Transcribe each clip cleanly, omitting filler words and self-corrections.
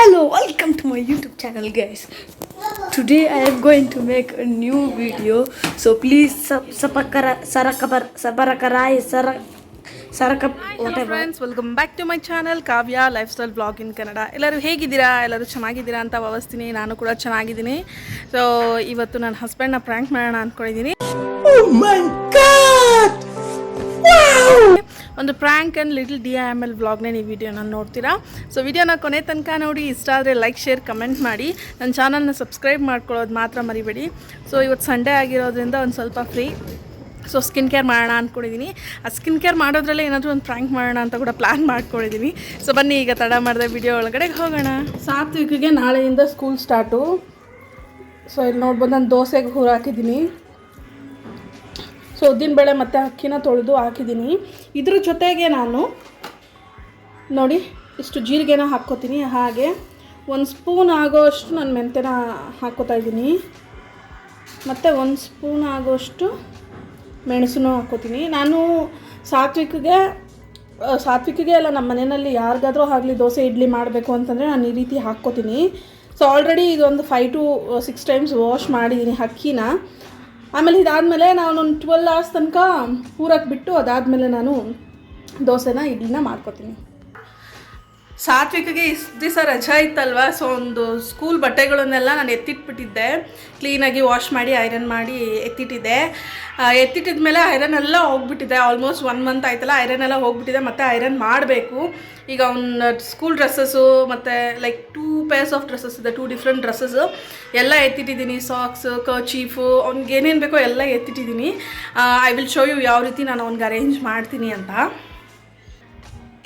Hello, welcome to my YouTube channel, guys. Today I am going to make a new video, so please whatever. Friends, welcome back to my channel Kavya Lifestyle Vlog in Kannada. ಎಲ್ಲರೂ ಹೇಗಿದ್ದೀರಾ? ಎಲ್ಲರೂ ಚೆನ್ನಾಗಿದ್ದೀರಾ ಅಂತ ಭಾವಿಸ್ತೀನಿ. ನಾನು ಕೂಡ ಚೆನ್ನಾಗಿದ್ದೀನಿ. So ಇವತ್ತು ನನ್ನ ಹಸ್ಬೆಂಡ್ ನ ಪ್ರಾಂಕ್ ಮಾಡೋಣ ಅನ್ಕೊಂಡಿದ್ದೀನಿ. Oh my god! Wow! ಒಂದು ಪ್ರಾಂಕ್ ಆ್ಯಂಡ್ ಲಿಟಲ್ DIML ವ್ಲಾಗ್ನೇ ಈ ವಿಡಿಯೋನ ನೋಡ್ತೀರಾ. ಸೊ ವಿಡಿಯೋನ ಕೊನೆ ತನಕ ನೋಡಿ. ಇಷ್ಟ ಆದರೆ ಲೈಕ್ ಶೇರ್ ಕಮೆಂಟ್ ಮಾಡಿ. ನನ್ನ ಚಾನಲ್ನ ಸಬ್ಸ್ಕ್ರೈಬ್ ಮಾಡ್ಕೊಳ್ಳೋದು ಮಾತ್ರ ಮರಿಬೇಡಿ. ಸೊ ಇವತ್ತು ಸಂಡೇ ಆಗಿರೋದ್ರಿಂದ ಒಂದು ಸ್ವಲ್ಪ ಫ್ರೀ. ಸೊ ಸ್ಕಿನ್ ಕೇರ್ ಮಾಡೋಣ ಅಂದ್ಕೊಂಡಿದ್ದೀನಿ. ಆ ಸ್ಕಿನ್ ಕೇರ್ ಮಾಡೋದ್ರಲ್ಲೇ ಏನಾದರೂ ಒಂದು ಪ್ರಾಂಕ್ ಮಾಡೋಣ ಅಂತ ಕೂಡ ಪ್ಲ್ಯಾನ್ ಮಾಡ್ಕೊಂಡಿದ್ದೀನಿ. ಸೊ ಬನ್ನಿ ಈಗ ತಡ ಮಾಡಿದೆ ವಿಡಿಯೋ ಒಳಗಡೆ ಹೋಗೋಣ. ಸಾತ್ವಿಕಿಗೆ ನಾಳೆಯಿಂದ ಸ್ಕೂಲ್ ಸ್ಟಾರ್ಟು. ಸೊ ಇಲ್ಲಿ ನೋಡ್ಬೋದು ನಾನು ದೋಸೆಗೆ ಹೂರು ಹಾಕಿದ್ದೀನಿ. ಸೊ ಉದ್ದಿನಬೇಳೆ ಮತ್ತು ಅಕ್ಕಿನ ತೊಳೆದು ಹಾಕಿದ್ದೀನಿ. ಇದ್ರ ಜೊತೆಗೆ ನಾನು ನೋಡಿ ಇಷ್ಟು ಜೀರಿಗೆನ ಹಾಕ್ಕೋತೀನಿ. ಹಾಗೆ ಒಂದು ಸ್ಪೂನ್ ಆಗೋಷ್ಟು ನಾನು ಮೆಂತ್ಯನ ಹಾಕ್ಕೋತಾ ಇದ್ದೀನಿ. ಮತ್ತು ಒಂದು ಸ್ಪೂನ್ ಆಗೋಷ್ಟು ಮೆಣಸನ್ನು ಹಾಕ್ಕೋತೀನಿ. ನಾನು ಸಾತ್ವಿಕಿಗೆ ಅಲ್ಲ, ನಮ್ಮ ಮನೆಯಲ್ಲಿ ಯಾರಿಗಾದರೂ ಆಗಲಿ ದೋಸೆ ಇಡ್ಲಿ ಮಾಡಬೇಕು ಅಂತಂದರೆ ನಾನು ಈ ರೀತಿ ಹಾಕ್ಕೋತೀನಿ. ಸೊ ಆಲ್ರೆಡಿ ಇದೊಂದು 5 to 6 ಟೈಮ್ಸ್ ವಾಶ್ ಮಾಡಿದ್ದೀನಿ ಅಕ್ಕಿನ. ಆಮೇಲೆ ಇದಾದಮೇಲೆ ನಾನು ಒಂದು 12 hours ತನಕ ಊರಕ್ಕೆ ಬಿಟ್ಟು ಅದಾದಮೇಲೆ ನಾನು ದೋಸೆನ ಇಡ್ಲಿನ ಮಾಡ್ಕೋತೀನಿ. ಸಾತ್ವಿಕಿಗೆ ಇಷ್ಟು ದಿವಸ ರಜಾ ಇತ್ತಲ್ವ, ಸೊ ಒಂದು ಸ್ಕೂಲ್ ಬಟ್ಟೆಗಳನ್ನೆಲ್ಲ ನಾನು ಎತ್ತಿಟ್ಬಿಟ್ಟಿದ್ದೆ. ಕ್ಲೀನಾಗಿ ವಾಶ್ ಮಾಡಿ ಐರನ್ ಮಾಡಿ ಎತ್ತಿಟ್ಟಿದ್ದೆ. ಎತ್ತಿಟ್ಟಿದ ಮೇಲೆ ಐರನ್ ಎಲ್ಲ ಹೋಗ್ಬಿಟ್ಟಿದೆ. ಆಲ್ಮೋಸ್ಟ್ 1 month ಆಯ್ತಲ್ಲ, ಐರನ್ ಎಲ್ಲ ಹೋಗ್ಬಿಟ್ಟಿದೆ. ಮತ್ತು ಐರನ್ ಮಾಡಬೇಕು. ಈಗ ಅವ್ನ ಸ್ಕೂಲ್ ಡ್ರೆಸ್ಸಸ್ಸು ಮತ್ತು ಲೈಕ್ 2 pairs ಆಫ್ ಡ್ರೆಸ್ಸಸ್ ಇದೆ, 2 different ಡ್ರೆಸ್ಸಸ್ಸು ಎಲ್ಲ ಎತ್ತಿಟ್ಟಿದ್ದೀನಿ. ಸಾಕ್ಸ್, ಕರ್ಚೀಫು, ಅವ್ನಿಗೆ ಏನೇನು ಬೇಕೋ ಎಲ್ಲ ಎತ್ತಿಟ್ಟಿದ್ದೀನಿ. ಐ ವಿಲ್ ಶೋ ಯು ಯಾವ ರೀತಿ ನಾನು ಅವ್ನಿಗೆ ಅರೇಂಜ್ ಮಾಡ್ತೀನಿ ಅಂತ.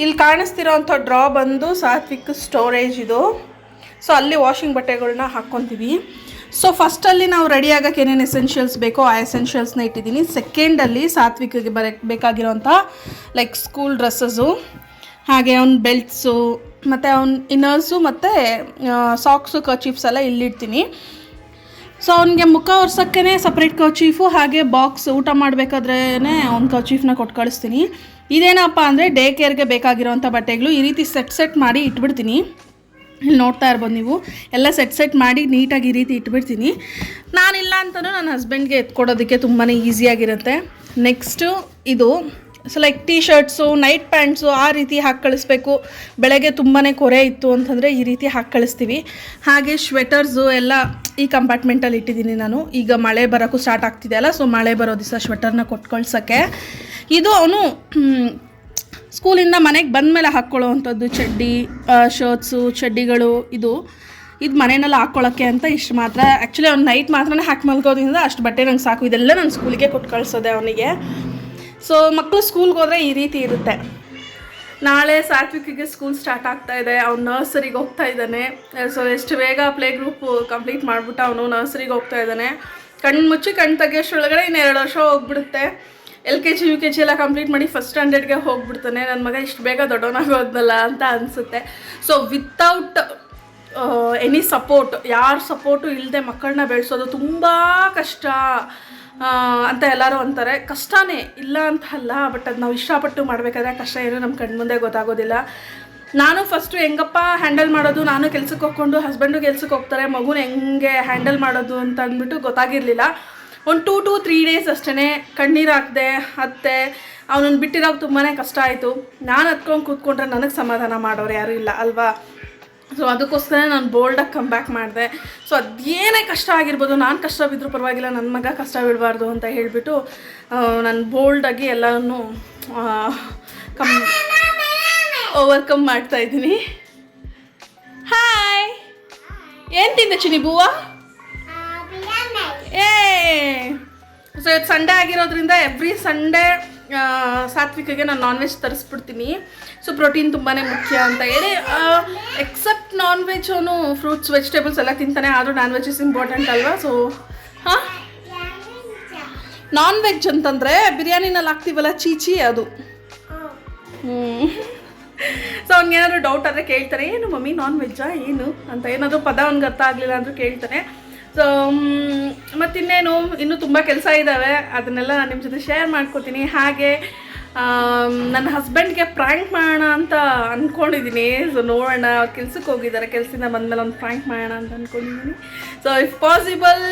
ಇಲ್ಲಿ ಕಾಣಿಸ್ತಿರೋವಂಥ ಡ್ರಾ ಬಂದು ಸಾತ್ವಿಕ್ ಸ್ಟೋರೇಜ್ ಇದು. ಸೊ ಅಲ್ಲಿ ವಾಷಿಂಗ್ ಬಟ್ಟೆಗಳನ್ನ ಹಾಕ್ಕೊತೀವಿ. ಸೊ ಫಸ್ಟಲ್ಲಿ ನಾವು ರೆಡಿ ಆಗೋಕ್ಕೆ ಏನೇನು ಎಸೆನ್ಷಿಯಲ್ಸ್ ಬೇಕೋ ಆ ಎಸೆನ್ಷಿಯಲ್ಸ್ನ ಇಟ್ಟಿದ್ದೀನಿ. ಸೆಕೆಂಡಲ್ಲಿ ಸಾತ್ವಿಕಿಗೆ ಬೇಕಾಗಿರೋಂಥ ಲೈಕ್ ಸ್ಕೂಲ್ ಡ್ರೆಸ್ಸಸ್ಸು, ಹಾಗೆ ಅವ್ನ ಬೆಲ್ಟ್ಸು ಮತ್ತು ಅವ್ನ ಇನ್ನರ್ಸು ಮತ್ತು ಸಾಕ್ಸು, ಕರ್ಚೀಫ್ಸ್ ಎಲ್ಲ ಇಲ್ಲಿಡ್ತೀನಿ. ಸೊ ಅವ್ನಿಗೆ ಮುಖ ಒರ್ಸೋಕ್ಕೇ ಸಪ್ರೇಟ್ ಕರ್ಚೀಫು, ಹಾಗೆ ಬಾಕ್ಸ್ ಊಟ ಮಾಡಬೇಕಾದ್ರೇ ಅವ್ನ ಕರ್ಚೀಫ್ನ ಕೊಟ್ಟು ಕಳಿಸ್ತೀನಿ. ಇದೇನಪ್ಪ ಅಂದರೆ ಡೇ ಕೇರ್ಗೆ ಬೇಕಾಗಿರೋವಂಥ ಬಟ್ಟೆಗಳು ಈ ರೀತಿ ಸೆಟ್ ಮಾಡಿ ಇಟ್ಬಿಡ್ತೀನಿ. ಇಲ್ಲಿ ನೋಡ್ತಾ ಇರ್ಬೋದು ನೀವು, ಎಲ್ಲ ಸೆಟ್ ಮಾಡಿ ನೀಟಾಗಿ ಈ ರೀತಿ ಇಟ್ಬಿಡ್ತೀನಿ. ನಾನಿಲ್ಲ ಅಂತಲೂ ನನ್ನ ಹಸ್ಬೆಂಡ್ಗೆ ಎತ್ಕೊಡೋದಕ್ಕೆ ತುಂಬಾ ಈಸಿಯಾಗಿರುತ್ತೆ. ನೆಕ್ಸ್ಟು ಇದು so like tea shirts, night pants ಆ ರೀತಿ ಹಾಕಿ ಕಳಿಸ್ಬೇಕು. ಬೆಳಗ್ಗೆ ತುಂಬಾ ಕೊರೆ ಇತ್ತು ಅಂತಂದರೆ ಈ ರೀತಿ ಹಾಕಿ ಕಳಿಸ್ತೀವಿ. ಹಾಗೆ ಸ್ವೆಟರ್ಸು ಎಲ್ಲ ಈ ಕಂಪಾರ್ಟ್ಮೆಂಟಲ್ಲಿ ಇಟ್ಟಿದ್ದೀನಿ ನಾನು. ಈಗ ಮಳೆ ಬರೋಕ್ಕೂ ಸ್ಟಾರ್ಟ್ ಆಗ್ತಿದೆ ಅಲ್ಲ, ಸೊ ಮಳೆ ಬರೋ ದಿವಸ ಸ್ವೆಟರ್ನ ಕೊಟ್ಟು ಕಳ್ಸೋಕ್ಕೆ. ಇದು ಅವನು ಸ್ಕೂಲಿಂದ ಮನೆಗೆ ಬಂದಮೇಲೆ ಹಾಕ್ಕೊಳ್ಳೋವಂಥದ್ದು ಚಡ್ಡಿ, ಶರ್ಟ್ಸು, ಚಡ್ಡಿಗಳು. ಇದು ಮನೆಯಲ್ಲಿ ಹಾಕ್ಕೊಳ್ಳೋಕ್ಕೆ ಅಂತ ಇಷ್ಟು ಮಾತ್ರ. ಆ್ಯಕ್ಚುಲಿ ಅವ್ನು ನೈಟ್ ಮಾತ್ರನೇ ಹಾಕಿ ಮಲ್ಕೋದ್ರಿಂದ ಅಷ್ಟು ಬಟ್ಟೆ ನಂಗೆ ಸಾಕು. ಇದೆಲ್ಲ ನಾನು ಸ್ಕೂಲಿಗೆ ಕೊಟ್ಟು ಕಳಿಸೋದೆ ಅವನಿಗೆ. ಸೊ ಮಕ್ಕಳು ಸ್ಕೂಲ್ಗೆ ಹೋದರೆ ಈ ರೀತಿ ಇರುತ್ತೆ. ನಾಳೆ ಸಾತ್ವಿಕಿಗೆ ಸ್ಕೂಲ್ ಸ್ಟಾರ್ಟ್ ಆಗ್ತಾ ಇದೆ. ಅವ್ನು ನರ್ಸರಿಗೆ ಹೋಗ್ತಾ ಇದ್ದಾನೆ. ಸೊ ಎಷ್ಟು ಬೇಗ ಪ್ಲೇ ಗ್ರೂಪ್ ಕಂಪ್ಲೀಟ್ ಮಾಡಿಬಿಟ್ಟು ಅವನು ನರ್ಸರಿಗೆ ಹೋಗ್ತಾ ಇದ್ದಾನೆ. ಕಣ್ಣು ಮುಚ್ಚಿ ಕಣ್ಣು ತೆಗಿಯೋಷ್ಟರೊಳಗಡೆ ಇನ್ನು 2 ವರ್ಷ ಹೋಗ್ಬಿಡುತ್ತೆ. LKG UKG ಎಲ್ಲ ಕಂಪ್ಲೀಟ್ ಮಾಡಿ ಫಸ್ಟ್ ಸ್ಟ್ಯಾಂಡರ್ಡ್ಗೆ ಹೋಗ್ಬಿಡ್ತಾನೆ. ನನ್ನ ಮಗ ಇಷ್ಟು ಬೇಗ ದೊಡ್ಡವನಾಗೋದ್ನಲ್ಲ ಅಂತ ಅನಿಸುತ್ತೆ. ಸೊ ವಿತೌಟ್ ಎನಿ ಸಪೋರ್ಟ್, ಯಾರ ಸಪೋರ್ಟು ಇಲ್ಲದೆ ಮಕ್ಕಳನ್ನ ಬೆಳೆಸೋದು ತುಂಬ ಕಷ್ಟ ಅಂತ ಎಲ್ಲರೂ ಅಂತಾರೆ. ಕಷ್ಟನೇ ಇಲ್ಲ ಅಂತ ಅಲ್ಲ, ಬಟ್ ಅದು ನಾವು ಇಷ್ಟಪಟ್ಟು ಮಾಡಬೇಕಾದ್ರೆ ಕಷ್ಟ ಏನೋ ನಮ್ಮ ಕಣ್ಮುಂದೆ ಗೊತ್ತಾಗೋದಿಲ್ಲ. ನಾನು ಫಸ್ಟು ಹೆಂಗಪ್ಪ ಹ್ಯಾಂಡಲ್ ಮಾಡೋದು, ನಾನು ಕೆಲ್ಸಕ್ಕೆ ಹೋಗ್ಕೊಂಡು ಹಸ್ಬೆಂಡು ಕೆಲ್ಸಕ್ಕೆ ಹೋಗ್ತಾರೆ, ಮಗುನ ಹೆಂಗೆ ಹ್ಯಾಂಡಲ್ ಮಾಡೋದು ಅಂತ ಅಂದ್ಬಿಟ್ಟು ಗೊತ್ತಾಗಿರಲಿಲ್ಲ. ಒಂದು 2 to 3 days ಅಷ್ಟೇ ಕಣ್ಣೀರು ಹಾಕಿದೆ. ಅತ್ತೆ ಅವನನ್ನು ಬಿಟ್ಟಿರೋದು ತುಂಬಾ ಕಷ್ಟ ಆಯಿತು. ನಾನು ಹತ್ಕೊಂಡು ಕೂತ್ಕೊಂಡ್ರೆ ನನಗೆ ಸಮಾಧಾನ ಮಾಡೋರು ಯಾರೂ ಇಲ್ಲ ಅಲ್ವಾ. ಸೊ ಅದಕ್ಕೋಸ್ಕರ ನಾನು ಬೋಲ್ಡಾಗಿ ಕಮ್ ಬ್ಯಾಕ್ ಮಾಡಿದೆ. ಸೊ ಅದೇನೇ ಕಷ್ಟ ಆಗಿರ್ಬೋದು, ನಾನು ಕಷ್ಟ ಬಿದ್ದರೂ ಪರವಾಗಿಲ್ಲ, ನನ್ನ ಮಗ ಕಷ್ಟ ಬಿಡಬಾರ್ದು ಅಂತ ಹೇಳಿಬಿಟ್ಟು ನಾನು ಬೋಲ್ಡಾಗಿ ಎಲ್ಲನೂ ಓವರ್ಕಮ್ ಮಾಡ್ತಾಯಿದ್ದೀನಿ. ಹಾಯ್, ಏನು ತಿಂದೆ ಚಿನಿ ಬೂವ? ಸೊ ಇವತ್ತು ಸಂಡೇ ಆಗಿರೋದ್ರಿಂದ ಎವ್ರಿ ಸಂಡೇ ಸಾತ್ವಿಕಿಗೆ ನಾನು ನಾನ್ ವೆಜ್ ತರಿಸ್ಬಿಡ್ತೀನಿ. ಸೊ ಪ್ರೋಟೀನ್ ತುಂಬಾ ಮುಖ್ಯ ಅಂತ ಹೇಳಿ, ಎಕ್ಸೆಪ್ಟ್ ನಾನ್ ವೆಜ್ ಅವನು ಫ್ರೂಟ್ಸ್ ವೆಜಿಟೇಬಲ್ಸ್ ಎಲ್ಲ ತಿಂತಾನೆ. ಆದರೂ ನಾನ್ ವೆಜ್ ಇಸ್ ಇಂಪಾರ್ಟೆಂಟ್ ಅಲ್ವಾ. ಸೊ ಹಾಂ, ನಾನ್ ವೆಜ್ ಅಂತಂದರೆ ಬಿರಿಯಾನಿನಲ್ಲಿ ಹಾಕ್ತೀವಲ್ಲ ಚೀಚಿ, ಅದು. ಸೊ ಅವ್ನಿಗೇನಾದರೂ ಡೌಟ್ ಆದರೆ ಕೇಳ್ತಾರೆ, ಏನು ಮಮ್ಮಿ ನಾನ್ ವೆಜ್ಜಾ ಏನು ಅಂತ. ಏನಾದರೂ ಪದ ಅವ್ನಿಗೆ ಅರ್ಥ ಆಗಲಿಲ್ಲ ಅಂದರೂ ಕೇಳ್ತಾನೆ. ಸೊ ಮತ್ತಿನ್ನೇನು, ಇನ್ನೂ ತುಂಬ ಕೆಲಸ ಇದ್ದಾವೆ, ಅದನ್ನೆಲ್ಲ ನಾನು ನಿಮ್ಮ ಜೊತೆ ಶೇರ್ ಮಾಡ್ಕೋತೀನಿ. ಹಾಗೆ ನನ್ನ ಹಸ್ಬೆಂಡ್ಗೆ ಪ್ರ್ಯಾಂಕ್ ಮಾಡೋಣ ಅಂತ ಅಂದ್ಕೊಂಡಿದ್ದೀನಿ. ಸೊ ನೋಡೋಣ, ಅವ್ರು ಕೆಲ್ಸಕ್ಕೆ ಹೋಗಿದ್ದಾರೆ, ಕೆಲಸದಿಂದ ಬಂದಮೇಲೆ ಒಂದು ಪ್ರ್ಯಾಂಕ್ ಮಾಡೋಣ ಅಂತ ಅಂದ್ಕೊಂಡಿದ್ದೀನಿ. ಸೊ ಇಫ್ ಪಾಸಿಬಲ್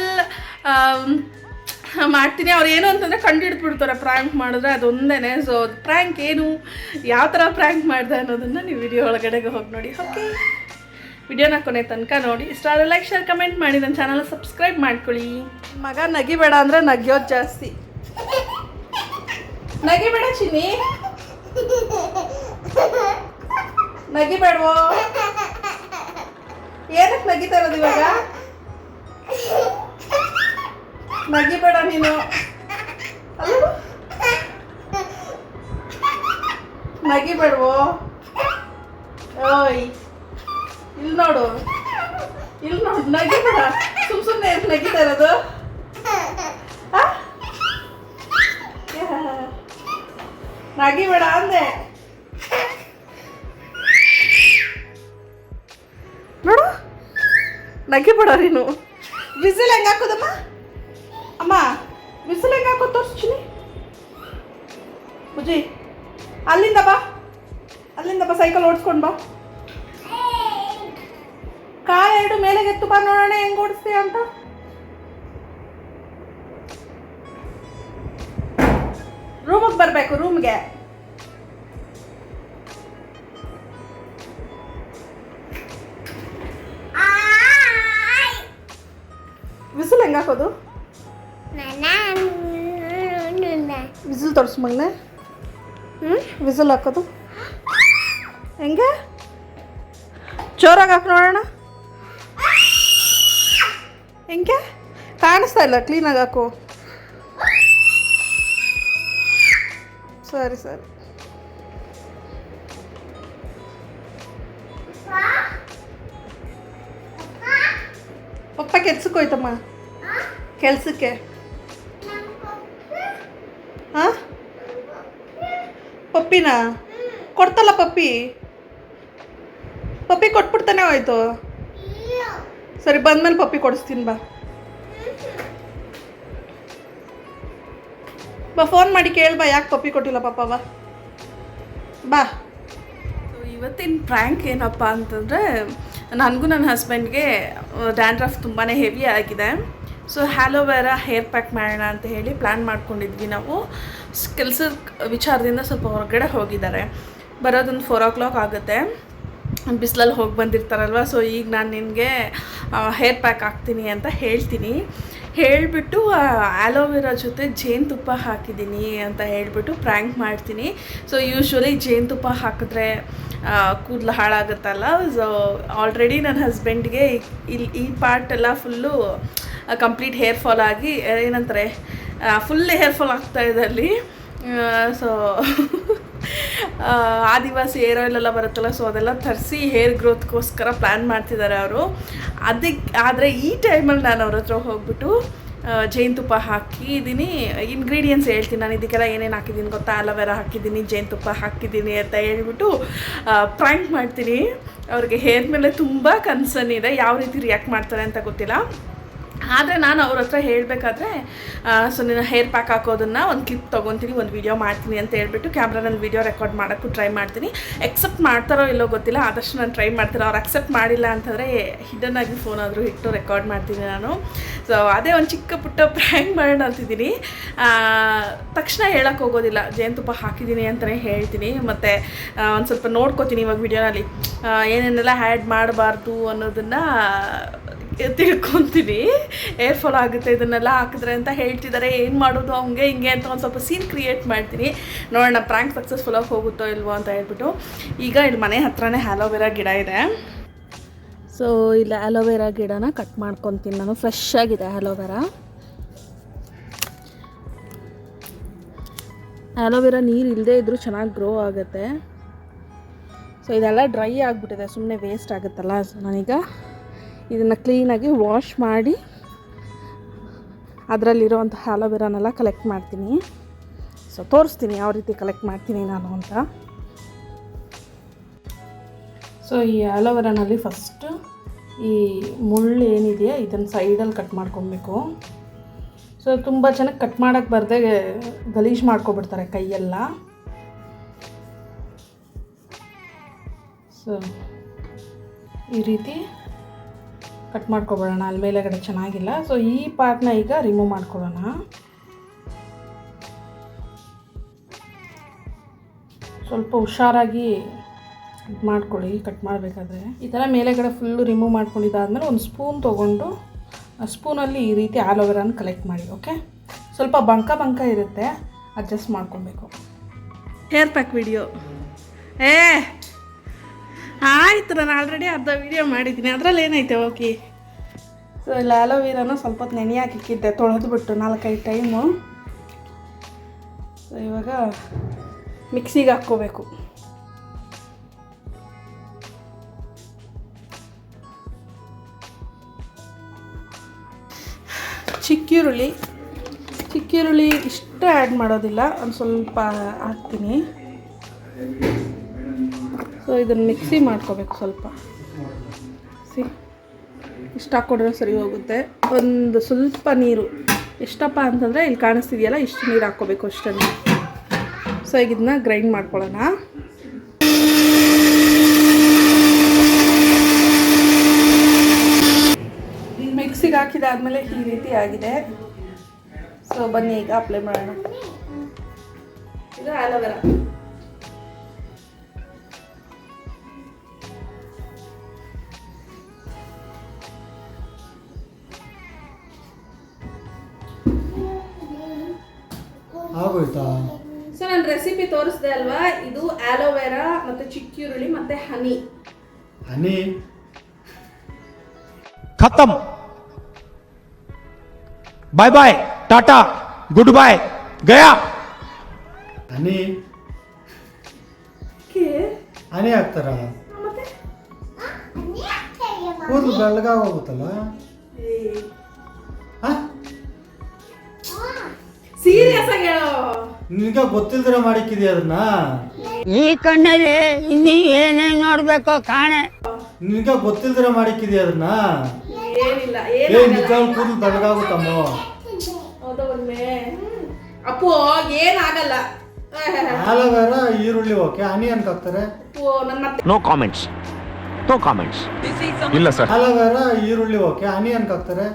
ಮಾಡ್ತೀನಿ. ಅವ್ರು ಏನು ಅಂತಂದರೆ ಕಂಡುಹಿಡಿದ್ಬಿಡ್ತಾರೆ ಪ್ರ್ಯಾಂಕ್ ಮಾಡಿದ್ರೆ, ಅದೊಂದೇ. ಸೊ ಪ್ರ್ಯಾಂಕ್ ಏನು, ಯಾವ ಥರ ಪ್ರ್ಯಾಂಕ್ ಮಾಡಿದೆ ಅನ್ನೋದನ್ನು ನೀವು ವಿಡಿಯೋ ಒಳಗಡೆಗೆ ಹೋಗಿ ನೋಡಿ. ಓಕೆ, ವಿಡಿಯೋನ ಕೊನೆ ತನಕ ನೋಡಿ. ಇಷ್ಟ ಆದರೆ ಲೈಕ್, ಶೇರ್, ಕಮೆಂಟ್ ಮಾಡಿ, ನನ್ನ ಚಾನಲ್ ಸಬ್ಸ್ಕ್ರೈಬ್ ಮಾಡ್ಕೊಳ್ಳಿ. ಮಗ ನಗಿಬೇಡ ಅಂದರೆ ನಗಿಯೋದು ಜಾಸ್ತಿ. ನಗಿಬೇಡ ಚಿನ್ನಿ, ನಗಿಬೇಡವೋ. ಏನಕ್ಕೆ ನಗಿತಾ ಇರೋದು ಇವಾಗ? ನಗಿಬೇಡ ನೀನು, ನಗಿಬೇಡವೋ. ಓಯ್, ಇಲ್ಲಿ ನೋಡು, ಇಲ್ಲಿ ನೋಡು, ನಗಿಬೇಡ. ಸುಮ್ಮನೆ ನಗಿತಾ ಇರೋದು. ನಗಿಬೇಡ ಅಂದೆ. ನೋಡು, ನಗಿಬೇಡ ನೀನು. ವಿಸಿಲ್ ಹೆಂಗೆ ಹಾಕೋದಮ್ಮ? ಅಮ್ಮ, ವಿಸಿಲ್ ಹೆಂಗೆ ಹಾಕೋದು ತೋರಿಸ್ತೀನಿ. ಬುಜ್ಜಿ, ಅಲ್ಲಿಂದ ಬಾ, ಸೈಕಲ್ ಓಡಿಸ್ಕೊಂಡು ಬಾ. ಕಾಲು ಎರಡು ಮೇಲೆ ಎತ್ತು ಬಾ, ನೋಡೋಣ ಹೆಂಗೆ ಓಡಿಸ್ತೀಯ ಅಂತ. ರೂಮಿಗೆ ಬರಬೇಕು, ರೂಮ್ಗೆ. ವಿಸಿಲ್ ಹೆಂಗೆ ಹಾಕೋದು? ವಿಸಿಲ್ ತೋರಿಸು ಮಗನೆ. ವಿಸಿಲ್ ಹಾಕೋದು ಹೆಂಗೆ? ಜೋರಾಗಿ ಹಾಕಿ ನೋಡೋಣ. ಹೆಂಗೆ ಕಾಣಿಸ್ತಾ ಇಲ್ಲ, ಕ್ಲೀನಾಗಿ ಹಾಕು. ಸರಿ ಸರಿ. ಪಪ್ಪ ಕೆಲ್ಸಕ್ಕೆ ಹೋಯ್ತಮ್ಮ, ಕೆಲ್ಸಕ್ಕೆ. ಹಾಂ, ಪಪ್ಪಿನ ಕೊಡ್ತಲ್ಲ, ಪಪ್ಪಿ ಕೊಟ್ಬಿಡ್ತಾನೆ ಹೋಯ್ತು. ಸರಿ, ಬಂದ್ಮೇಲೆ ಪಪ್ಪಿ ಕೊಡಿಸ್ತೀನಿ ಬಾ. ಫೋನ್ ಮಾಡಿ ಕೇಳ್ಬಾ, ಯಾಕೆ ಪಪ್ಪಿ ಕೊಟ್ಟಿಲ್ಲ ಪಾಪವ, ಬಾ. ಇವತ್ತಿನ ಪ್ರ್ಯಾಂಕ್ ಏನಪ್ಪ ಅಂತಂದರೆ, ನನಗೂ ನನ್ನ ಹಸ್ಬೆಂಡ್ಗೆ ಡ್ಯಾಂಡ್ರಫ್ ತುಂಬಾ ಹೆವಿ ಆಗಿದೆ. ಸೊ ಹ್ಯಾಲೋವೆರಾ ಹೇರ್ ಪ್ಯಾಕ್ ಮಾಡೋಣ ಅಂತ ಹೇಳಿ ಪ್ಲ್ಯಾನ್ ಮಾಡ್ಕೊಂಡಿದ್ವಿ. ನಾವು ಕೆಲಸದ ವಿಚಾರದಿಂದ ಸ್ವಲ್ಪ ಹೊರಗಡೆ ಹೋಗಿದ್ದಾರೆ, ಬರೋದೊಂದು 4 o'clock ಆಗುತ್ತೆ. ಬಿಸಿಲಲ್ಲಿ ಹೋಗಿ ಬಂದಿರ್ತಾರಲ್ವ. ಸೊ ಈಗ ನಾನು ನಿನಗೆ ಹೇರ್ ಪ್ಯಾಕ್ ಹಾಕ್ತೀನಿ ಅಂತ ಹೇಳ್ತೀನಿ. ಹೇಳಿಬಿಟ್ಟು ಆ್ಯಲೋವೆರಾ ಜೊತೆ ಜೇನುತುಪ್ಪ ಹಾಕಿದ್ದೀನಿ ಅಂತ ಹೇಳಿಬಿಟ್ಟು ಪ್ರ್ಯಾಂಕ್ ಮಾಡ್ತೀನಿ. ಸೊ ಯೂಶ್ವಲಿ ಜೇನುತುಪ್ಪ ಹಾಕಿದ್ರೆ ಕೂದಲು ಹಾಳಾಗುತ್ತಲ್ಲ. ಸೊ ಆಲ್ರೆಡಿ ನನ್ನ ಹಸ್ಬೆಂಡ್ಗೆ ಈ ಪಾರ್ಟ್ ಎಲ್ಲ ಫುಲ್ಲು ಕಂಪ್ಲೀಟ್ ಹೇರ್ ಫಾಲ್ ಆಗಿ, ಏನಂತಾರೆ, ಫುಲ್ ಹೇರ್ ಫಾಲ್ ಆಗ್ತಾಯಿದೆ ಅಲ್ಲಿ. ಸೊ ಆದಿವಾಸಿ ಹೇರ್ ಆಯಿಲ್ ಎಲ್ಲ ಬರುತ್ತಲ್ಲ, ಸೊ ಅದೆಲ್ಲ ತರಿಸಿ ಹೇರ್ ಗ್ರೋತ್ಗೋಸ್ಕರ ಪ್ಲ್ಯಾನ್ ಮಾಡ್ತಿದ್ದಾರೆ ಅವರು. ಆದರೆ ಈ ಟೈಮಲ್ಲಿ ನಾನು ಅವ್ರ ಹತ್ರ ಹೋಗ್ಬಿಟ್ಟು ಜೇನುತುಪ್ಪ ಹಾಕಿದ್ದೀನಿ. ಇಂಗ್ರೀಡಿಯೆಂಟ್ಸ್ ಹೇಳ್ತೀನಿ ನಾನು, ಇದಕ್ಕೆಲ್ಲ ಏನೇನು ಹಾಕಿದ್ದೀನಿ ಗೊತ್ತಾ? ಆಲೋವೆರಾ ಹಾಕಿದ್ದೀನಿ, ಜೇನುತುಪ್ಪ ಹಾಕಿದ್ದೀನಿ ಅಂತ ಹೇಳ್ಬಿಟ್ಟು ಪ್ರ್ಯಾಂಕ್ ಮಾಡ್ತೀನಿ. ಅವ್ರಿಗೆ ಹೇರ್ ಮೇಲೆ ತುಂಬ ಕನ್ಸರ್ನ್ ಇದೆ, ಯಾವ ರೀತಿ ರಿಯಾಕ್ಟ್ ಮಾಡ್ತಾರೆ ಅಂತ ಗೊತ್ತಿಲ್ಲ. ಆದರೆ ನಾನು ಅವ್ರ ಹತ್ರ ಹೇಳಬೇಕಾದ್ರೆ, ಸೊ ನಾನು ಹೇರ್ ಪ್ಯಾಕ್ ಹಾಕೋದನ್ನು ಒಂದು ಕ್ಲಿಪ್ ತೊಗೊತೀನಿ, ಒಂದು ವೀಡಿಯೋ ಮಾಡ್ತೀನಿ ಅಂತ ಹೇಳ್ಬಿಟ್ಟು ಕ್ಯಾಮ್ರಾನಲ್ಲಿ ವೀಡಿಯೋ ರೆಕಾರ್ಡ್ ಮಾಡೋಕ್ಕೂ ಟ್ರೈ ಮಾಡ್ತೀನಿ. ಎಕ್ಸೆಪ್ಟ್ ಮಾಡ್ತಾರೋ ಇಲ್ಲೋ ಗೊತ್ತಿಲ್ಲ, ಆದಷ್ಟು ನಾನು ಟ್ರೈ ಮಾಡ್ತೀನಿ. ಅವ್ರು ಅಕ್ಸೆಪ್ಟ್ ಮಾಡಿಲ್ಲ ಅಂತಂದರೆ ಹಿಡನ್ ಆಗಿ ಫೋನ್ ಆದರೂ ಇಟ್ಟು ರೆಕಾರ್ಡ್ ಮಾಡ್ತೀನಿ ನಾನು. ಸೊ ಅದೇ ಒಂದು ಚಿಕ್ಕ ಪುಟ್ಟ ಪ್ರ್ಯಾಂಕ್ ಮಾಡೋಣ ಅಂತಿದ್ದೀನಿ. ತಕ್ಷಣ ಹೇಳೋಕ್ಕೆ ಹೋಗೋದಿಲ್ಲ, ಜೇನುತುಪ್ಪ ಹಾಕಿದ್ದೀನಿ ಅಂತಲೇ ಹೇಳ್ತೀನಿ. ಮತ್ತು ಒಂದು ಸ್ವಲ್ಪ ನೋಡ್ಕೋತೀನಿ ಇವಾಗ ವೀಡಿಯೋನಲ್ಲಿ ಏನೇನೆಲ್ಲ ಆ್ಯಡ್ ಮಾಡಬಾರ್ದು ಅನ್ನೋದನ್ನು ತಿಳ್ಕೊತೀನಿ. ಏರ್ ಫಾಲ್ ಆಗುತ್ತೆ ಇದನ್ನೆಲ್ಲ ಹಾಕಿದ್ರೆ ಅಂತ ಹೇಳ್ತಿದ್ದಾರೆ, ಏನು ಮಾಡೋದು ಹಂಗೆ ಹಿಂಗೆ ಅಂತ ಒಂದು ಸ್ವಲ್ಪ ಸೀನ್ ಕ್ರಿಯೇಟ್ ಮಾಡ್ತೀನಿ. ನೋಡೋಣ ಪ್ರ್ಯಾಂಕ್ ಸಕ್ಸಸ್ಫುಲ್ಲಾಗಿ ಹೋಗುತ್ತೋ ಇಲ್ವೋ ಅಂತ ಹೇಳ್ಬಿಟ್ಟು. ಈಗ ಇಲ್ಲಿ ಮನೆ ಹತ್ರನೇ ಆಲೋವೆರಾ ಗಿಡ ಇದೆ. ಸೊ ಇಲ್ಲಿ ಆಲೋವೆರಾ ಗಿಡನ ಕಟ್ ಮಾಡ್ಕೊತೀನಿ ನಾನು. ಫ್ರೆಶ್ ಆಗಿದೆ ಆಲೋವೆರಾ. ಆಲೋವೆರಾ ನೀರು ಇಲ್ಲದೇ ಇದ್ದರೂ ಚೆನ್ನಾಗಿ ಗ್ರೋ ಆಗುತ್ತೆ. ಸೊ ಇದೆಲ್ಲ ಡ್ರೈ ಆಗಿಬಿಟ್ಟಿದೆ, ಸುಮ್ಮನೆ ವೇಸ್ಟ್ ಆಗುತ್ತಲ್ಲ. ಸೊ ನಾನೀಗ ಇದನ್ನು ಕ್ಲೀನಾಗಿ ವಾಶ್ ಮಾಡಿ ಅದರಲ್ಲಿರೋವಂಥ ಆಲೋವೆರಾನೆಲ್ಲ ಕಲೆಕ್ಟ್ ಮಾಡ್ತೀನಿ. ಸೊ ತೋರಿಸ್ತೀನಿ ಯಾವ ರೀತಿ ಕಲೆಕ್ಟ್ ಮಾಡ್ತೀನಿ ನಾನು ಅಂತ. ಸೊ ಈ ಆಲೋವೆರಾನಲ್ಲಿ ಫಸ್ಟು ಈ ಮುಳ್ಳು ಏನಿದೆಯಾ ಇದನ್ನು ಸೈಡಲ್ಲಿ ಕಟ್ ಮಾಡ್ಕೊಬೇಕು. ಸೊ ತುಂಬ ಚೆನ್ನಾಗಿ ಕಟ್ ಮಾಡೋಕ್ಕೆ ಬರದೆ ಗಲೀಜು ಮಾಡ್ಕೊಬಿಡ್ತಾರೆ ಕೈಯೆಲ್ಲ. ಸೊ ಈ ರೀತಿ ಕಟ್ ಮಾಡ್ಕೊಬಿಡೋಣ. ಅಲ್ಲಿ ಮೇಲೆಗಡೆ ಚೆನ್ನಾಗಿಲ್ಲ. ಸೊ ಈ ಪಾರ್ಟ್ನ ಈಗ ರಿಮೂವ್ ಮಾಡ್ಕೊಳ್ಳೋಣ. ಸ್ವಲ್ಪ ಹುಷಾರಾಗಿ ಇದು ಮಾಡ್ಕೊಳ್ಳಿ ಕಟ್ ಮಾಡಬೇಕಾದ್ರೆ. ಈ ಥರ ಮೇಲೆಗಡೆ ಫುಲ್ಲು ರಿಮೂವ್ ಮಾಡ್ಕೊಂಡಿದ್ದಾದಮೇಲೆ ಒಂದು ಸ್ಪೂನ್ ತೊಗೊಂಡು ಆ ಸ್ಪೂನಲ್ಲಿ ಈ ರೀತಿ ಆಲೋವೆರಾನ ಕಲೆಕ್ಟ್ ಮಾಡಿ. ಓಕೆ, ಸ್ವಲ್ಪ ಬಂಕ ಇರುತ್ತೆ, ಅಡ್ಜಸ್ಟ್ ಮಾಡ್ಕೊಬೇಕು. ಹೇರ್ ಪ್ಯಾಕ್ ವಿಡಿಯೋ ಆಯಿತು, ನಾನು ಆಲ್ರೆಡಿ ಅರ್ಧ ವೀಡಿಯೋ ಮಾಡಿದ್ದೀನಿ, ಅದರಲ್ಲಿ ಏನೈತೆ. ಓಕೆ, ಸೊ ಇಲ್ಲಿ ಆಲೋವೆರಾನ ಸ್ವಲ್ಪ ಹೊತ್ತು ನೆನೆ ಹಾಕಿಕ್ಕಿದ್ದೆ, ತೊಳೆದ್ಬಿಟ್ಟು 4-5 ಟೈಮು. ಸೊ ಇವಾಗ ಮಿಕ್ಸಿಗೆ ಹಾಕ್ಕೋಬೇಕು. ಚಿಕ್ಕಿರುಳ್ಳಿ ಇಷ್ಟು ಆ್ಯಡ್ ಮಾಡೋದಿಲ್ಲ, ಒಂದು ಸ್ವಲ್ಪ ಹಾಕ್ತೀನಿ. ಸೊ ಇದನ್ನು ಮಿಕ್ಸಿ ಮಾಡ್ಕೋಬೇಕು ಸ್ವಲ್ಪ. ಇಷ್ಟು ಹಾಕ್ಕೊಂಡ್ರೆ ಸರಿ ಹೋಗುತ್ತೆ. ಒಂದು ಸ್ವಲ್ಪ ನೀರು, ಎಷ್ಟಪ್ಪ ಅಂತಂದರೆ ಇಲ್ಲಿ ಕಾಣಿಸ್ತಿದೆಯಲ್ಲ ಇಷ್ಟು ನೀರು ಹಾಕ್ಕೋಬೇಕು ಅಷ್ಟನ್ನು. ಸೊ ಈಗ ಇದನ್ನ ಗ್ರೈಂಡ್ ಮಾಡ್ಕೊಳ್ಳೋಣ. ಮಿಕ್ಸಿಗೆ ಹಾಕಿದಾದ್ಮೇಲೆ ಈ ರೀತಿ ಆಗಿದೆ. ಸೊ ಬನ್ನಿ ಈಗ ಅಪ್ಲೈ ಮಾಡೋಣ. ಇದು ಆಲೋವೆರಾ. ಆಗೋಯ್ತಾ? ಸೊ ನಾನು ರೆಸಿಪಿ ತೋರಿಸಿದೆ ಅಲ್ವಾ, ಇದು ಆಲೋವೆರಾ ಮತ್ತು ಚಿಕ್ಕಿರುಳ್ಳಿ ಮತ್ತು ಹನಿ. ಖತಮ್. ಬಾಯ್ ಬಾಯ್, ಟಾಟಾ, ಗುಡ್ ಬಾಯ್, ಗಯಾ. ಹನಿ ಹಾಕ್ತಾರ? ಕೂದಲು ಬೆಳ್ಳಗಾಗ ಹೋಗುತ್ತಲ್ಲ. ಸೀರಿಯಸ್ ಆಗಿ ಹೇಳೋ, ನಿನಗೆ ಗೊತ್ತಿಲ್ದಿರ ಮಾಡಿಕ್ಕಿದ್ಯಾ ಅದನ್ನ? ಈ ಕಣ್ಣಲ್ಲಿ ಇನ್ನೀ ಏನೇನ್ ನೋಡ್ಬೇಕೋ ಕಾಣೆ. ನಿನಗೆ ಗೊತ್ತಿಲ್ದಿರ ಮಾಡಿಕ್ಕಿದ್ಯಾ ಅದನ್ನ? ಏನಿಲ್ಲ, ನಿಜ ಕೂದಲು ಬೆಳ್ಳಗಾಗುತ್ತಮ್ಮ. ಹೌದಾ ಒಮ್ಮೆ ಅಪ್ಪು, ಏನಾಗಲ್ಲ. ಆಲೋವೆರಾ, ಈರುಳ್ಳಿ ಓಕೆ, ಹನಿ ಅನ್ಕ ಹಾಕ್ತಾರೆ. ನೋ ಕಾಮೆಂಟ್ಸ್ ಇಲ್ಲ ಸರ್. ಆಲೋವೆರಾ, ಈರುಳ್ಳಿ ಓಕೆ, ಹನಿ ಅನ್ಕ ಹಾಕ್ತಾರೆ.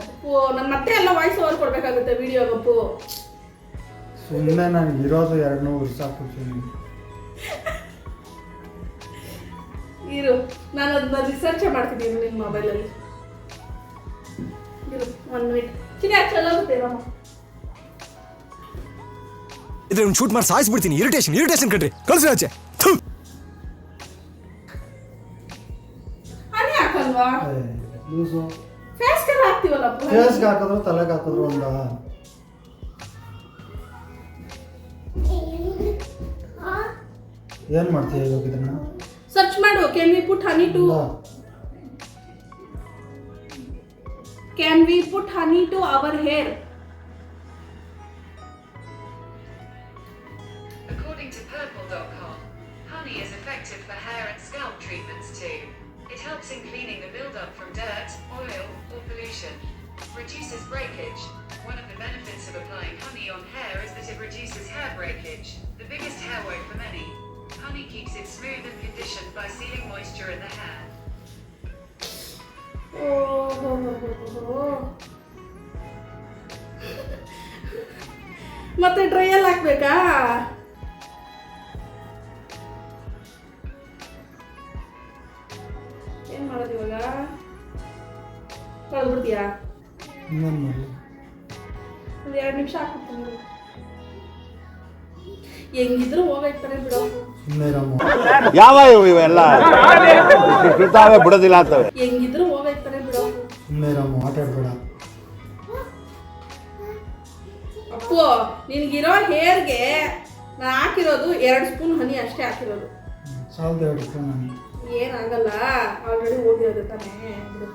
ನನ್ನ ಮತ್ತೆ ಎಲ್ಲ ವಾಯ್ಸ್ ಓವರ್ ಕೊಡ್ಬೇಕಾಗುತ್ತೆ ವಿಡಿಯೋಗಪ್ಪು. ಸುಮ್ಮನೆ ನನಗೆ ಇರೋದು 200 ಸಾಕು. ಇರು, ನಾನು ಅದನ್ನ ರಿಸರ್ಚ್ ಮಾಡ್ತಿದ್ದೀನಿ ನಿಮ್ಮ ಮೊಬೈಲಲ್ಲಿ. ಇರು 1 ಮಿನಿಟ್. ಚಿನ್ನ ಚಲೋ ಗೊತ್ತೇನಮ್ಮ, ಇದ್ರೆ ಒಂದು ಶೂಟ್ ಮಾಡಿ ಸಾಯಿಸ್ಬಿಡ್ತೀನಿ. ಇರಿಟೇಷನ್ ಕಣ್ರಿ, ಕಳ್ಸಿ ಆಚೆ. ಹನಿ ಹಾಕಲ್ವಾ? ಲೂಸು ಫೇಸ್ಗೆ ಹಾಕ್ತೀವಲ್ಲ, ಫೇಸ್ಗೆ ಹಾಕಿದ್ರು ತಲೆಗೆ ಹಾಕಿದ್ರು ಒಂದ. ಏನ್ ಮಾಡ್ತೀಯ ಇವಾಗ ಇದನ್ನ? ಸರ್ಚ್ ಮಾಡು. Can we put honey to our hair? According to Purple.com, honey is effective for hair and scalp treatments too. It helps in cleaning the build-up from dirt, oil, or pollution. Reduces breakage. One of the benefits of applying honey on hair is that it reduces hair breakage, the biggest hair woe for many. Honey keeps it smooth and conditioned by sealing moisture in the hair. ಮತ್ತೆ ಡ್ರೈಯಲ್ಲಿ ಹಾಕ್ಬೇಕಾ? ಏನ್ ಮಾಡೋದು ಇವಾಗ? ಕಳ್ಬಿಡ್ತೀಯಾ? ಇನ್ನೇನು ಮಾಡಲಿ? ಒಂದು 2 ನಿಮಿಷ ಹಾಕ್ಬಿಡ್ತೀನಿ. ಹೆಂಗಿದ್ರು ಹೋಗೈತಾನೆ ಬಿಡೋ. ಸುಮ್ಮನೆ ರಾಮ, ಯಾವ ಇವೆಲ್ಲ ಬಿಡೋದಿಲ್ಲ ಅಂತವೆ. ಹೆಂಗಿದ್ರು ಹೋಗೈತಾನೆ ಬಿಡೋ. ಸುಮ್ಮನೆ ರಾಮ, ಆಟಾಡ್ಬೇಡ. ಅಪ್ಪು, ನಿನ್ಗಿರೋ ಹೇರ್ಗೆ ನಾನು ಹಾಕಿರೋದು 2 ಸ್ಪೂನ್ ಹನಿ ಅಷ್ಟೇ ಹಾಕಿರೋದು. 2 ಸ್ಪೂನ್ ಹನಿ ಏನಾಗಲ್ಲ, ಆಲ್ರೆಡಿ ಹೋಗಿರೋದು ತಾನೇ ಬಿಡು.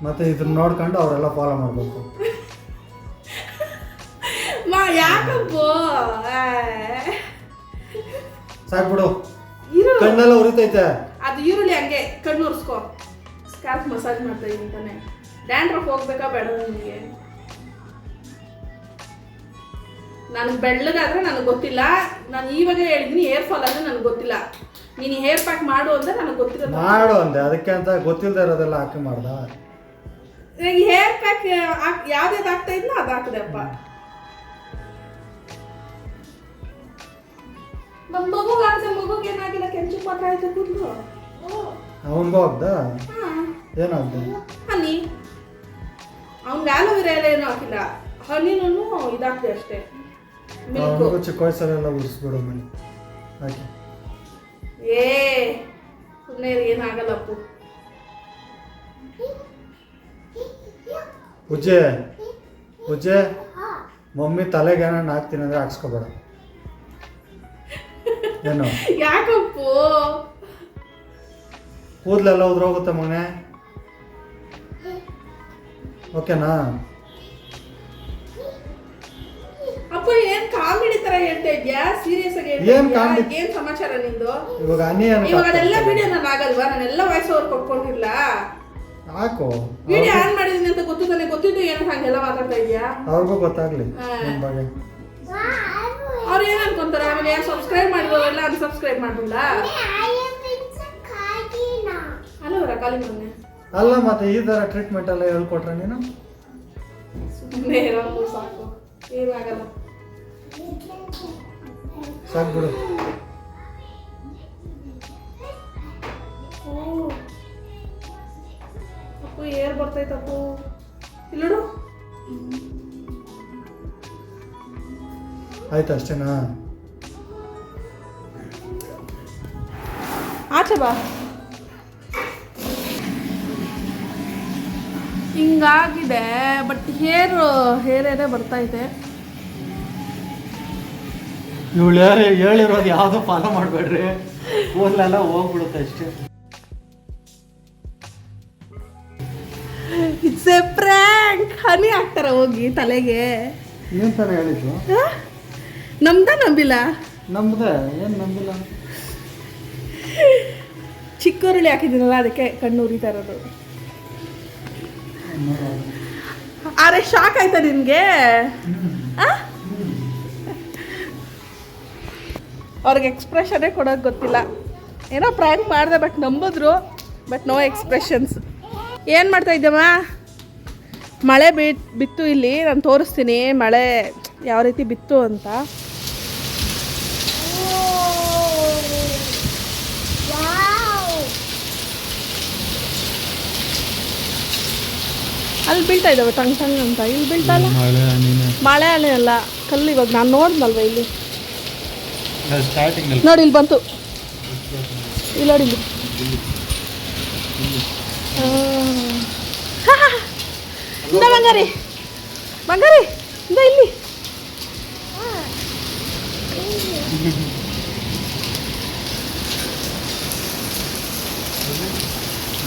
ಮತ್ತೆ ಇದನ್ನ ನೋಡ್ಕೊಂಡು ಅವರೆಲ್ಲ ಫಾಲೋ ಮಾಡಬೇಕು. ಯಾಕಪ್ಪು ಸಾಕ್ಬಿಡು, ಇರು. ಕಣ್ಣೆಲ್ಲ ಉರಿತೈತೆ. ಅದು ಈರುಳ್ಳಿ ಹಂಗೆ ಕಣ್ಣು ಉರ್ಸ್ಕೊ. ಸ್ಕ್ಯಾಲ್ಪ್ ಮಸಾಜ್ ಮಾಡ್ತಾ ಇದೀನಿ ತಾನೆ. ಡ್ಯಾಂಡ್ರಫ್ ಹೋಗ್ಬೇಕಾ ಬೇಡ ನಿಮಗೆ? ನನಗೆ ಬೆಳ್ಳಗಾದ್ರೆ ನನಗೆ ಗೊತ್ತಿಲ್ಲ, ನಾನು ಇವಾಗ ಹೇಳಿದ್ದೀನಿ. ಏರ್ ಫಾಲ್ ಆದರೆ ನನಗೆ ಗೊತ್ತಿಲ್ಲ. ನೀನು ಹೇರ್ ಪ್ಯಾಕ್ ಮಾಡು ಅಂದ್ರೆ ನನಗೆ ಗೊತ್ತಿರೋದು ಮಾಡು ಅಂದೆ, ಅದಕ್ಕೆ ಅಂತ ಗೊತ್ತಿಲ್ಲದೆ ಇರೋದೆಲ್ಲ ಹಾಕಿ ಮಾಡ್ದ. ನನಗೆ ಹೇರ್ ಪ್ಯಾಕ್ ಯಾವ್ದು ಆಗ್ತಾ ಇದ್ನೋ ಅದು ಹಾಕಿದೆಪ್ಪ. ನಮ್ಮ ಮಗುಗೆ ಹಾಕಿದೆ, ಮಗುಗೆ ಏನಾಗಿಲ್ಲ, ಕೆಂಚು ಮಾತ್ರ ಆಯ್ತು ಕೂದಲು. ಅವನಿಗೂ ಆಗ್ದ? ಏನಾಗ್ದ? ಹನಿ, ಅವ್ನಿಗೆ ಆಲೋವೆರಾ ಎಲ್ಲ ಏನೂ ಹಾಕಿಲ್ಲ, ಹನಿನೂ ಇದಾಗ್ತದೆ ಅಷ್ಟೇ. ಅವನಿಗೂ ಚಿಕ್ಕ ವಯಸ್ಸಲ್ಲೆಲ್ಲ ಉಡಿಸ್ಬಿಡು ಮನೆ ಹಾಕಿ. ಸುಮ್ಮನೆ ಏನಾಗಲ್ಲಪ್ಪು. ಪೂಜೆ ಮಮ್ಮಿ ತಲೆಗೆ ಏನಾರು ಹಾಕ್ತೀನಿ ಅಂದ್ರೆ ಹಾಕ್ಸ್ಕೊಬೇಡ. ಏನು ಯಾಕಪ್ಪು? ಕೂದಲೆಲ್ಲ ಉದ್ರೋಗುತ್ತೆ ಮಗನೆ, ಓಕೆನಾ? ಅಪ್ಪ ಏನ್ ಕಾಮಿಡಿ ತರ ಹೇಳ್ತಾ ಇದ್ಯಾ? ಸೀರಿಯಸ್ ಆಗಿ ಏನ್ ಕಾಮಿಡಿ? ಏನ್ ಸಮಾಚಾರ ನಿಂದು? ಇವಾಗ ಇವಾಗ ಅದೆಲ್ಲ ವಿಡಿಯೋ ನಾನು ಆಗಲ್ವಾ? ನಾನೆಲ್ಲ ವಾಯ್ಸ್ ಓವರ್ ಕೊಟ್ಕೊಂಡಿಲ್ಲ. ಹಾಕು. ವಿಡಿಯೋ ಆನ್ ಮಾಡಿದೀನಿ ಅಂತ ಗೊತ್ತಿದ್ದು ಏನಕ್ಕೆ ಹಂಗೆಲ್ಲ ಮಾತಾಡ್ತಾ ಇದ್ಯಾ? ಅವ್ರಿಗೂ ಗೊತ್ತಾಗ್ಲಿ ನಿನ್ ಬಗ್ಗೆ. ಅವ್ರು ಏನ್ ಅನ್ಕೊಂತಾರೆ? ಆಮೇಲೆ ಯಾರು ಸಬ್ಸ್ಕ್ರೈಬ್ ಮಾಡಿರೋರೆಲ್ಲ ಅನ್ಸಬ್ಸ್ಕ್ರೈಬ್ ಮಾಡ್ಬಿಡ. ಅಲ್ಲವರ ಕಾಲಿ ಮೊನ್ನೆ ಅಲ್ಲ, ಮತ್ತೆ ಈ ತರ ಟ್ರೀಟ್ಮೆಂಟ್ ಎಲ್ಲ ಹೇಳ್ಕೊಟ್ರೆ ನೀನು? ಸುಮ್ಮನೆ ಇರೋದು ಸಾಕು, ಏನಾಗಲ್ಲ. ಸಾಕು ಬಿಡು. ಅಪ್ಪು ಏರ್ ಬರ್ತೈತಪ್ಪು, ಇಲ್ಲೋಡು. ಆಯ್ತು ಅಷ್ಟೇನಾ? ಆಚೆ ಬಾ. ಹಿಂಗಾಗಿದೆ, ಬಟ್ ಹೇರೇ ಬರ್ತಾ ಇದೆ. ಇವಳು ಹೇಳಿರೋದು ಯಾವುದು ಫಾಲೋ ಮಾಡಬೇಡ್ರಿ, ಕೂದಲೆಲ್ಲ ಹೋಗ್ಬಿಡುತ್ತೆ ಅಷ್ಟೇ. It's A prank. ಹನಿ ಹಾಕ್ತಾರ ಹೋಗಿ ತಲೆಗೆ. ನೀನ್ ತಾನೇ ಹೇಳಿದ್ದು. ನಂಬಿಲ್ಲ. ನಮ್ದೆ ಏನು ನಂಬಿಲ್ಲ? ಚಿಕ್ಕರುಳಿ ಹಾಕಿದ್ದೀನಲ್ಲ, ಅದಕ್ಕೆ ಕಣ್ಣು ಉರಿತಾ ಇರೋದು. ಅರೆ ಶಾಕ್ ಆಯ್ತಾ ನಿನ್ಗೆ? ಅವ್ರಿಗೆ ಎಕ್ಸ್ಪ್ರೆಷನ್ನೇ ಕೊಡೋಕೆ ಗೊತ್ತಿಲ್ಲ. ಏನೋ ಪ್ರ್ಯಾಂಕ್ ಮಾಡಿದೆ, ಬಟ್ ನಂಬಿದ್ರು, ಬಟ್ ನೋ ಎಕ್ಸ್ಪ್ರೆಷನ್ಸ್. ಏನು ಮಾಡ್ತಾ ಇದ್ದಮ್ಮ? ಮಳೆ ಬಿತ್ತು ಇಲ್ಲಿ, ನಾನು ತೋರಿಸ್ತೀನಿ ಮಳೆ ಯಾವ ರೀತಿ ಬಿತ್ತು ಅಂತ. ಅಲ್ಲಿ ಬೀಳ್ತಾ ಇದ್ದಾವೆ ಟಂಗ್ ಟಂಗ್ ಅಂತ. ಇಲ್ಲಿ ಬೀಳ್ತಲ್ಲ ಮಳೆ ಹನಿ ಅಲ್ಲ, ಕಲ್ಲು. ಇವಾಗ ನಾನು ನೋಡಿದ್ನಲ್ವ ಇಲ್ಲಿ, ನೋಡಿ ಇಲ್ಲಿ ಬಂತು, ಇಲ್ಲಿ ನೋಡಿ ಇಲ್ಲಿ. ಬಂಗಾರಿ ಇಂದ ಇಲ್ಲಿ.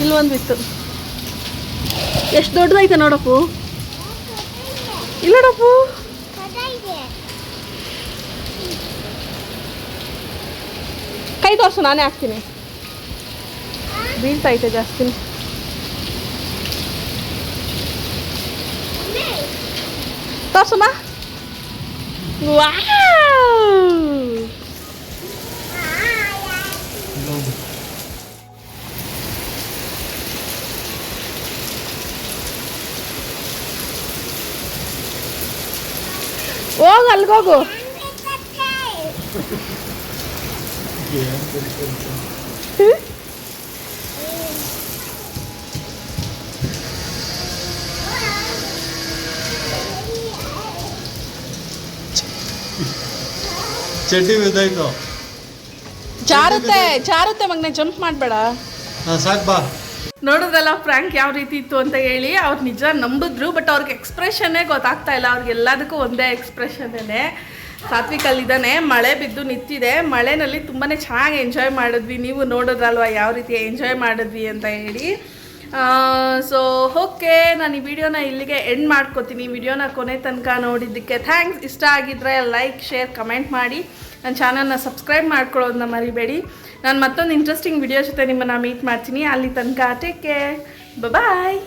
ಇಲ್ಲಿ ಒಂದಿತ್ತು. ಎಷ್ಟು ದೊಡ್ಡದೈತೆ ನೋಡಪ್ಪು. ಇಲ್ಲ ನೋಡಪ್ಪು, ಕೈ ತೋರಿಸು, ನಾನೇ ಹಾಕ್ತೀನಿ. ಬೀಳ್ತೈತೆ ಜಾಸ್ತಿ. ತೋರ್ಸಮ್ಮ. ಹೋಗು, ಅಲ್ಗೋಗು. ಚಡ್ಡಿ ಬಿದ್ದಾಯ್ತು. ಜಾರುತ್ತೆ ಮಗನೇ, ಜಂಪ್ ಮಾಡಬೇಡ. ಸಾಕು ಬಾ. ನೋಡಿದ್ರಲ್ಲ ಫ್ರ್ಯಾಂಕ್ ಯಾವ ರೀತಿ ಇತ್ತು ಅಂತ ಹೇಳಿ. ಅವ್ರು ನಿಜ ನಂಬಿದ್ರು, ಬಟ್ ಅವ್ರಿಗೆ ಎಕ್ಸ್ಪ್ರೆಷನ್ನೇ ಗೊತ್ತಾಗ್ತಾ ಇಲ್ಲ. ಅವ್ರಿಗೆ ಎಲ್ಲದಕ್ಕೂ ಒಂದೇ ಎಕ್ಸ್ಪ್ರೆಷನ್ನೇ. ಸಾತ್ವಿಕ್ ಅಲ್ಲಿದ್ದಾನೆ, ಮಳೆ ಬಿದ್ದು ನಿಂತಿದೆ. ಮಳೆನಲ್ಲಿ ತುಂಬಾ ಚೆನ್ನಾಗಿ ಎಂಜಾಯ್ ಮಾಡಿದ್ವಿ. ನೀವು ನೋಡಿದ್ರಲ್ವ ಯಾವ ರೀತಿ ಎಂಜಾಯ್ ಮಾಡಿದ್ವಿ ಅಂತ ಹೇಳಿ. ಸೊ ಓಕೆ, ನಾನು ಈ ವಿಡಿಯೋನ ಇಲ್ಲಿಗೆ ಎಂಡ್ ಮಾಡ್ಕೋತೀನಿ. ವಿಡಿಯೋನ ಕೊನೆ ತನಕ ನೋಡಿದ್ದಕ್ಕೆ ಥ್ಯಾಂಕ್ಸ್. ಇಷ್ಟ ಆಗಿದ್ದರೆ ಲೈಕ್, ಶೇರ್, ಕಮೆಂಟ್ ಮಾಡಿ. ನನ್ನ ಚಾನಲ್ನ ಸಬ್ಸ್ಕ್ರೈಬ್ ಮಾಡ್ಕೊಳ್ಳೋದನ್ನ ಮರಿಬೇಡಿ. ನಾನು ಮತ್ತೊಂದು ಇಂಟ್ರೆಸ್ಟಿಂಗ್ ವಿಡಿಯೋ ಜೊತೆ ನಿಮ್ಮನ್ನು ಮೀಟ್ ಮಾಡ್ತೀನಿ. ಅಲ್ಲಿ ತನಕ ಟೇಕ್ ಕೇರ್, ಬಾಯ್.